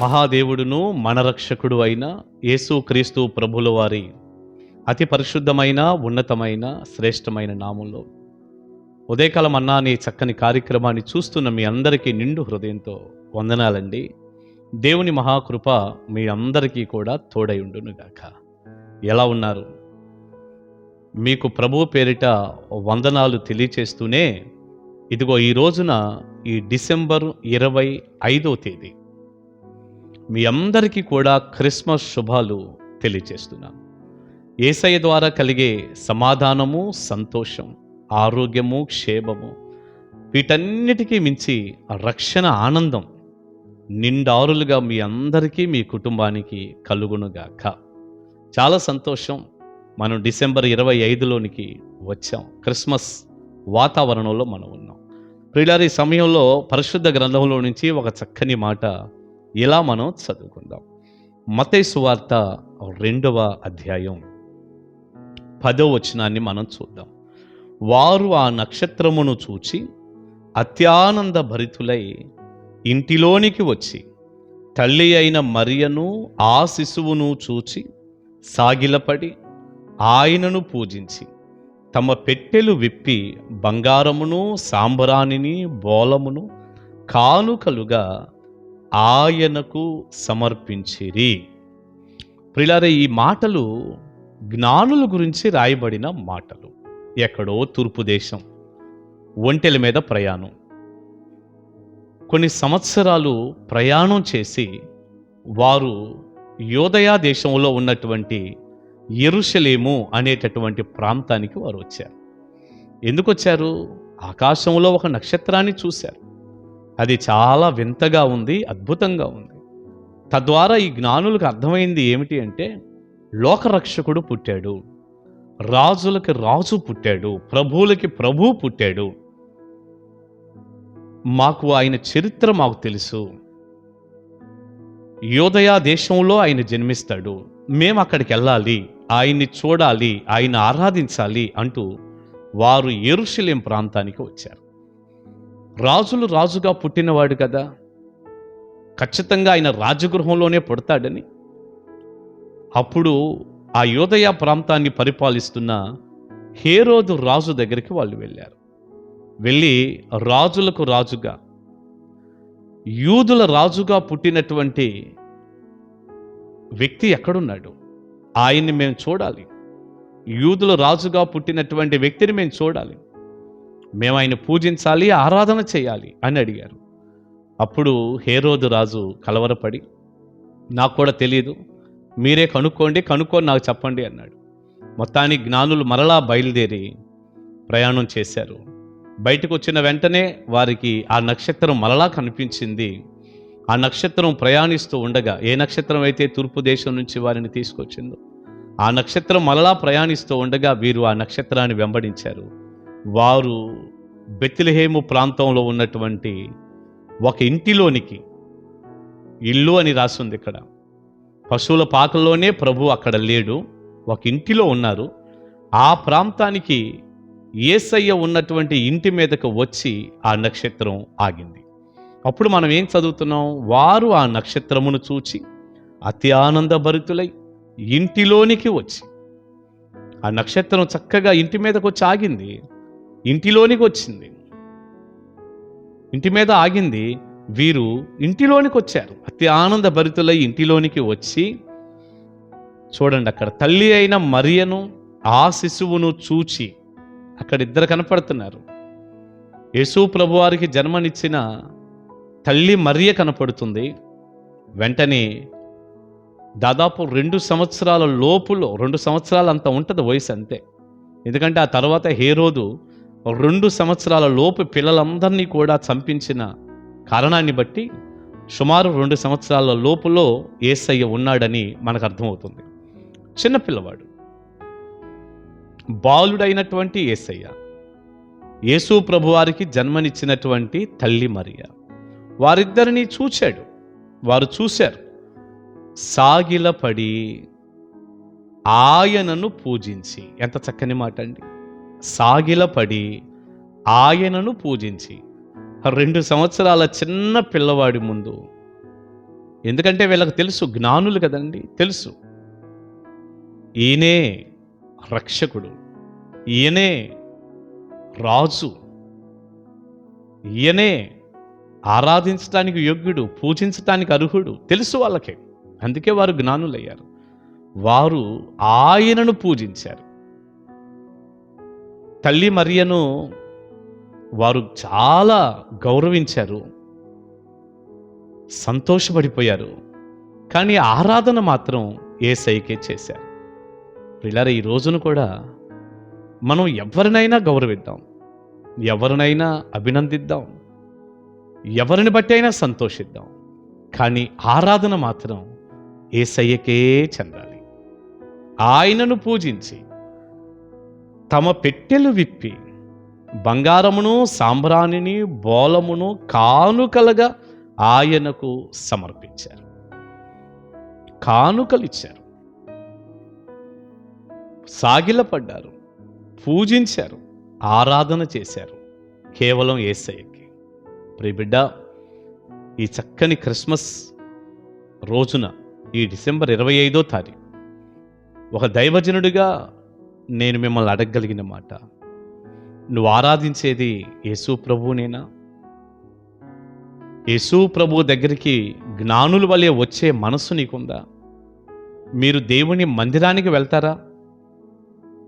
మహాదేవుడును మన రక్షకుడు అయిన యేసుక్రీస్తు ప్రభుల వారి అతి పరిశుద్ధమైన ఉన్నతమైన శ్రేష్టమైన నామంలో ఉదయకాలం అన్నా అనే చక్కని కార్యక్రమాన్ని చూస్తున్న మీ అందరికీ నిండు హృదయంతో వందనాలండి. దేవుని మహాకృప మీ అందరికీ కూడా తోడై ఉండునుగాక. ఎలా ఉన్నారు? మీకు ప్రభువు పేరిట వందనాలు తెలియచేస్తూనే ఇదిగో ఈ రోజున ఈ డిసెంబర్ 25వ తేదీ మీ అందరికీ కూడా క్రిస్మస్ శుభాలు తెలియచేస్తున్నాను. యేసయ్య ద్వారా కలిగే సమాధానము, సంతోషం, ఆరోగ్యము, క్షేమము, వీటన్నిటికీ మించి రక్షణ ఆనందం నిండారులుగా మీ అందరికీ మీ కుటుంబానికి కలుగునుగాక. చాలా సంతోషం. మనం డిసెంబర్ 25లోనికి వచ్చాం. క్రిస్మస్ వాతావరణంలో మనం ఉన్నాం. ప్రియులారా, ఈ సమయంలో పరిశుద్ధ గ్రంథంలో నుంచి ఒక చక్కని మాట ఇలా మనం చదువుకుందాం. మత్తయి సువార్త 2వ అధ్యాయం 10వ వచనాన్ని మనం చూద్దాం. వారు ఆ నక్షత్రమును చూచి అత్యానంద భరితులై ఇంటిలోనికి వచ్చి తల్లి అయిన మరియను ఆ శిశువును చూచి సాగిలపడి ఆయనను పూజించి తమ పెట్టెలు విప్పి బంగారమును, సాంబ్రాణిని, బోలమును కానుకలుగా ఆయనకు సమర్పించిరి. ప్రియులారా, ఈ మాటలు జ్ఞానుల గురించి రాయబడిన మాటలు. ఎక్కడో తూర్పు దేశం, ఒంటెల మీద ప్రయాణం, కొన్ని సంవత్సరాలు ప్రయాణం చేసి వారు యోదయ దేశంలో ఉన్నటువంటి యెరూషలేము అనేటటువంటి ప్రాంతానికి వారు వచ్చారు. ఎందుకు వచ్చారు? ఆకాశంలో ఒక నక్షత్రాన్ని చూశారు. అది చాలా వింతగా ఉంది, అద్భుతంగా ఉంది. తద్వారా ఈ జ్ఞానులకు అర్థమైంది ఏమిటి అంటే, లోకరక్షకుడు పుట్టాడు, రాజులకి రాజు పుట్టాడు, ప్రభువులకి ప్రభు పుట్టాడు. మాకు ఆయన చరిత్ర మాకు తెలుసు. యోదయ దేశంలో ఆయన జన్మిస్తాడు, మేము అక్కడికి వెళ్ళాలి, ఆయన్ని చూడాలి, ఆయన ఆరాధించాలి అంటూ వారు యెరూషలేం ప్రాంతానికి వచ్చారు. రాజులు రాజుగా పుట్టినవాడు కదా, ఖచ్చితంగా ఆయన రాజగృహంలోనే పుడతాడని అప్పుడు ఆ యోదయ ప్రాంతాన్ని పరిపాలిస్తున్న హేరోదు రాజు దగ్గరికి వాళ్ళు వెళ్ళారు. వెళ్ళి రాజులకు రాజుగా, యూదుల రాజుగా పుట్టినటువంటి వ్యక్తి ఎక్కడున్నాడు? ఆయన్ని మేము చూడాలి. యూదుల రాజుగా పుట్టినటువంటి వ్యక్తిని మేము చూడాలి, మేము ఆయన పూజించాలి, ఆరాధన చేయాలి అని అడిగారు. అప్పుడు హేరోదు రాజు కలవరపడి, నాకు కూడా తెలియదు, మీరే కనుక్కొని నాకు చెప్పండి అన్నాడు. మొత్తానికి జ్ఞానులు మరలా బయలుదేరి ప్రయాణం చేశారు. బయటకు వచ్చిన వెంటనే వారికి ఆ నక్షత్రం మరలా కనిపించింది. ఆ నక్షత్రం ప్రయాణిస్తూ ఉండగా, ఏ నక్షత్రం అయితే తూర్పు దేశం నుంచి వారిని తీసుకొచ్చిందో ఆ నక్షత్రం మరలా ప్రయాణిస్తూ ఉండగా వీరు ఆ నక్షత్రాన్ని వెంబడించారు. వారు బెత్లెహేము ప్రాంతంలో ఉన్నటువంటి ఒక ఇంటిలోనికి, ఇల్లు అని రాసింది ఇక్కడ, పశువుల పాకల్లోనే ప్రభు అక్కడ లేడు, ఒక ఇంటిలో ఉన్నారు. ఆ ప్రాంతానికి యేసయ్య ఉన్నటువంటి ఇంటి మీదకు వచ్చి ఆ నక్షత్రం ఆగింది. అప్పుడు మనం ఏం చదువుతున్నాం? వారు ఆ నక్షత్రమును చూచి అతి ఆనందభరితులై ఇంటిలోనికి వచ్చి, ఆ నక్షత్రం చక్కగా ఇంటి మీదకి వచ్చి ఆగింది, ఇంటిలోనికి వచ్చింది, ఇంటి మీద ఆగింది. వీరు ఇంటిలోనికి వచ్చారు, అతి ఆనందభరితులై ఇంటిలోనికి వచ్చి, చూడండి అక్కడ తల్లి అయిన మరియను ఆ శిశువును చూచి, అక్కడ ఇద్దరు కనపడుతున్నారు. యేసు ప్రభువారికి జన్మనిచ్చిన తల్లి మరియ కనపడుతుంది. వెంటనే దాదాపు 2 సంవత్సరాల లోపులో, 2 సంవత్సరాలు అంత ఉంటుంది వయసు, అంతే. ఎందుకంటే ఆ తర్వాత హేరోదు 2 సంవత్సరాల లోపు పిల్లలందరినీ కూడా చంపించిన కారణాన్ని బట్టి సుమారు 2 సంవత్సరాల లోపులో యేసయ్య ఉన్నాడని మనకు అర్థమవుతుంది. చిన్నపిల్లవాడు, బాలుడైనటువంటి యేసయ్య, యేసు ప్రభువారికి జన్మనిచ్చినటువంటి తల్లి మరియ, వారిద్దరినీ చూశాడు. వారు చూశారు, సాగిలపడి ఆయనను పూజించి. ఎంత చక్కని మాట అండి! సాగిలపడి ఆయనను పూజించి. 2 సంవత్సరాల చిన్న పిల్లవాడి ముందు ఎందుకంటే వీళ్ళకి తెలుసు, జ్ఞానులు కదండి, తెలుసు ఈయనే రక్షకుడు, ఈయనే రాజు, ఈయనే ఆరాధించడానికి యోగ్యుడు, పూజించటానికి అర్హుడు, తెలుసు వాళ్ళకే. అందుకే వారు జ్ఞానులయ్యారు. వారు ఆయనను పూజించారు. తల్లి మరియను వారు చాలా గౌరవించారు, సంతోషపడిపోయారు. కానీ ఆరాధన మాత్రం యేసయ్యకే చేశారు. పిల్లలు, ఈ రోజును కూడా మనం ఎవరినైనా గౌరవిద్దాం, ఎవరినైనా అభినందిద్దాం, ఎవరిని బట్టి అయినా సంతోషిద్దాం. కానీ ఆరాధన మాత్రం యేసయ్యకే చెందాలి. ఆయనను పూజించి తమ పెట్టెలు విప్పి బంగారమును, సాంబ్రాణిని, బోలమును కానుకలుగా ఆయనకు సమర్పించారు. కానుకలిచ్చారు, సాగిలపడ్డారు, పూజించారు, ఆరాధన చేశారు కేవలం యేసయ్యకి. ప్రియబిడ్డ, ఈ చక్కని క్రిస్మస్ రోజున, ఈ డిసెంబర్ 25వ తారీఖు, ఒక దైవజనుడిగా నేను మిమ్మల్ని అడగగలిగిన మాట, నువ్వు ఆరాధించేది యేసు ప్రభువునేనా? యేసు ప్రభు దగ్గరికి జ్ఞానుల వలె వచ్చే మనస్సు నీకుందా? మీరు దేవుని మందిరానికి వెళ్తారా?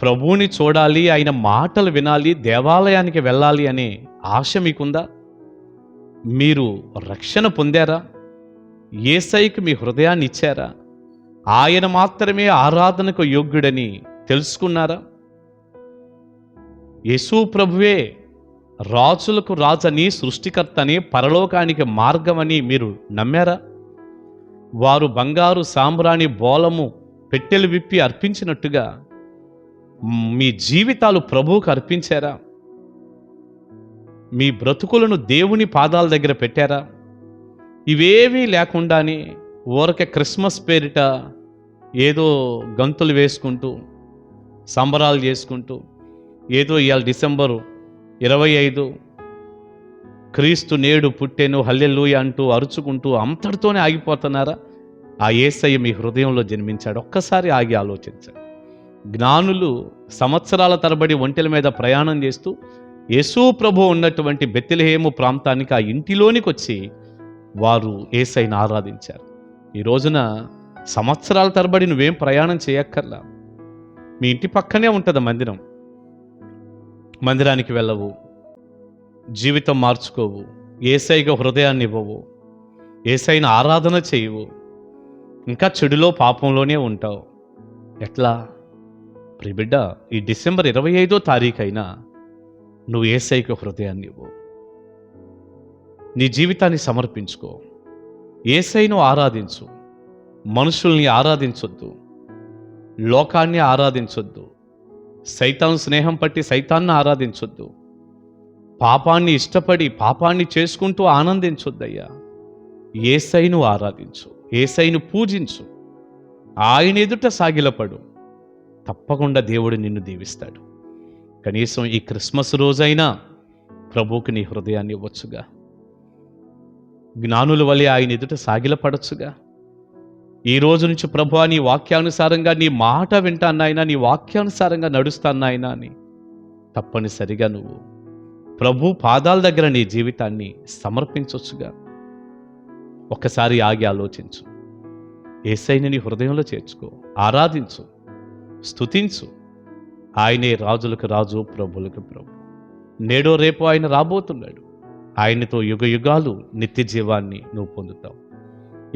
ప్రభువుని చూడాలి, ఆయన మాటలు వినాలి, దేవాలయానికి వెళ్ళాలి అనే ఆశ మీకుందా? మీరు రక్షణ పొందారా? యేసయ్యకు మీ హృదయాన్ని ఇచ్చారా? ఆయన మాత్రమే ఆరాధనకు యోగ్యుడని తెలుసుకున్నారా? యేసు ప్రభువే రాజులకు రాజని, సృష్టికర్తని, పరలోకానికి మార్గమని మీరు నమ్మారా? వారు బంగారు, సాంబ్రాణి, బోలము, పెట్టెలు విప్పి అర్పించినట్టుగా మీ జీవితాలు ప్రభువుకు అర్పించారా? మీ బ్రతుకులను దేవుని పాదాల దగ్గర పెట్టారా? ఇవేవీ లేకుండానే ఊరకే క్రిస్మస్ పేరిట ఏదో గంతులు వేసుకుంటూ, సంబరాలు చేసుకుంటూ, ఏదో ఇవాళ డిసెంబరు 25 క్రీస్తు నేడు పుట్టెను హల్లెలూయా అంటూ అరుచుకుంటూ అంతటితోనే ఆగిపోతున్నారా? ఆ యేసయ్య మీ హృదయంలో జన్మించాడు. ఒక్కసారి ఆగి ఆలోచించండి. జ్ఞానులు సంవత్సరాల తరబడి ఒంటెల మీద ప్రయాణం చేస్తూ యేసు ప్రభు ఉన్నటువంటి బెత్లెహేము ప్రాంతానికి, ఆ ఇంటిలోనికి వచ్చి వారు యేసయ్యను ఆరాధించారు. ఈ రోజున సంవత్సరాల తరబడి నువ్వేం ప్రయాణం చేయక్కర్లా. మీ ఇంటి పక్కనే ఉంటుంది మందిరం. మందిరానికి వెళ్ళవు, జీవితం మార్చుకోవు, యేసయ్యకు హృదయాన్ని ఇవ్వవు, యేసయ్యను ఆరాధన చేయవు, ఇంకా చెడులో, పాపంలోనే ఉంటావు. ఎట్లా? ప్రియబిడ్డ, ఈ డిసెంబర్ 25వ తారీఖైనా నువ్వు యేసయ్యకు హృదయాన్ని ఇవ్వు, నీ జీవితాన్ని సమర్పించుకో, యేసయ్యను ఆరాధించు. మనుషుల్ని ఆరాధించొద్దు, లోకాన్ని ఆరాధించొద్దు, సైతాను స్నేహం పట్టి సైతాన్ని ఆరాధించొద్దు, పాపాన్ని ఇష్టపడి పాపాన్ని చేసుకుంటూ ఆనందించొద్దయ్యా. యేసయ్యను ఆరాధించు, యేసయ్యను పూజించు, ఆయన ఎదుట సాగిలపడు. తప్పకుండా దేవుడు నిన్ను దీవిస్తాడు. కనీసం ఈ క్రిస్మస్ రోజైనా ప్రభువుకి నీ హృదయాన్ని ఇవ్వచ్చుగా. జ్ఞానుల వలె ఆయన ఎదుట సాగిలపడచ్చుగా. ఈ రోజు నుంచి ప్రభువా, నీ వాక్యానుసారంగా నీ మాట వింటాన్నాయినా, నీ వాక్యానుసారంగా నడుస్తాన్నాయినా అని తప్పనిసరిగా నువ్వు ప్రభు పాదాల దగ్గర నీ జీవితాన్ని సమర్పించొచ్చుగా. ఒక్కసారి ఆగి ఆలోచించు. యేసయ్యని నీ హృదయంలో చేర్చుకో, ఆరాధించు, స్తుతించు. ఆయనే రాజులకు రాజు, ప్రభులకు ప్రభు. నేడో రేపు ఆయన రాబోతున్నాడు. ఆయనతో యుగ యుగాలు నిత్య జీవాన్ని నువ్వు పొందుతావు.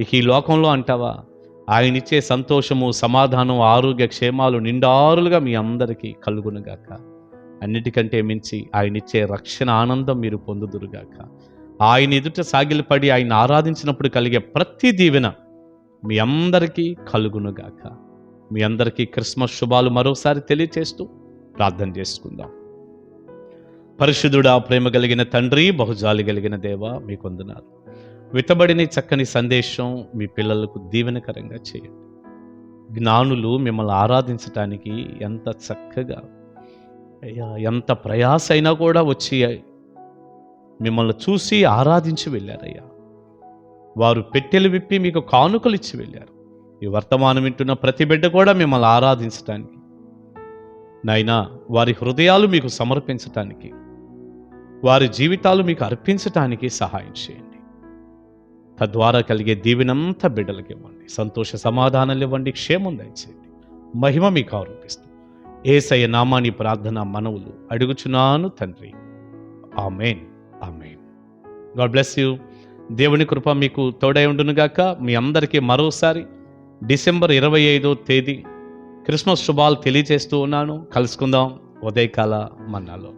ఇక ఈ లోకంలో అంటావా, ఆయనిచ్చే సంతోషము, సమాధానం, ఆరోగ్య క్షేమాలు నిండారులుగా మీ అందరికీ కలుగునుగాక. అన్నిటికంటే మించి ఆయనిచ్చే రక్షణ ఆనందం మీరు పొందుదురుగాక. ఆయన ఎదుట సాగిలపడి ఆయన ఆరాధించినప్పుడు కలిగే ప్రతి దీవెన మీ అందరికీ కలుగునుగాక. మీ అందరికీ క్రిస్మస్ శుభాలు మరోసారి తెలియచేస్తూ ప్రార్థన చేసుకుందాం. పరిశుద్ధుడా, ప్రేమ కలిగిన తండ్రి, బహుజాలి కలిగిన దేవా, మీకు వందనాలు. విత్తబడిన చక్కని సందేశం మీ పిల్లలకు దీవెనకరంగా చేయండి. జ్ఞానులు మిమ్మల్ని ఆరాధించటానికి ఎంత చక్కగా, అయ్యా, ఎంత ప్రయాస అయినా కూడా వచ్చి మిమ్మల్ని చూసి ఆరాధించి వెళ్ళారయ్యా. వారు పెట్టెలు విప్పి మీకు కానుకలు ఇచ్చి వెళ్ళారు. ఈ వర్తమానం వింటున్న ప్రతి బిడ్డ కూడా మిమ్మల్ని ఆరాధించటానికి, నాయనా వారి హృదయాలు మీకు సమర్పించటానికి, వారి జీవితాలు మీకు అర్పించటానికి సహాయం చేయండి. తద్వారా కలిగే దీవెనంతా బిడ్డలకు ఇవ్వండి. సంతోష సమాధానాలు ఇవ్వండి. క్షేమం దయచేయండి. మహిమ మీకు ఆరోపిస్తూ యేసయ్య నామాని ప్రార్థన మనవులు అడుగుచున్నాను తండ్రి. Amen. Amen. God bless you. దేవుని కృప మీకు తోడై ఉండునుగాక. మీ అందరికీ మరోసారి డిసెంబర్ 25వ తేదీ క్రిస్మస్ శుభాలు తెలియజేస్తూ ఉన్నాను. కలుసుకుందాం ఉదయకాల మన్నాలో.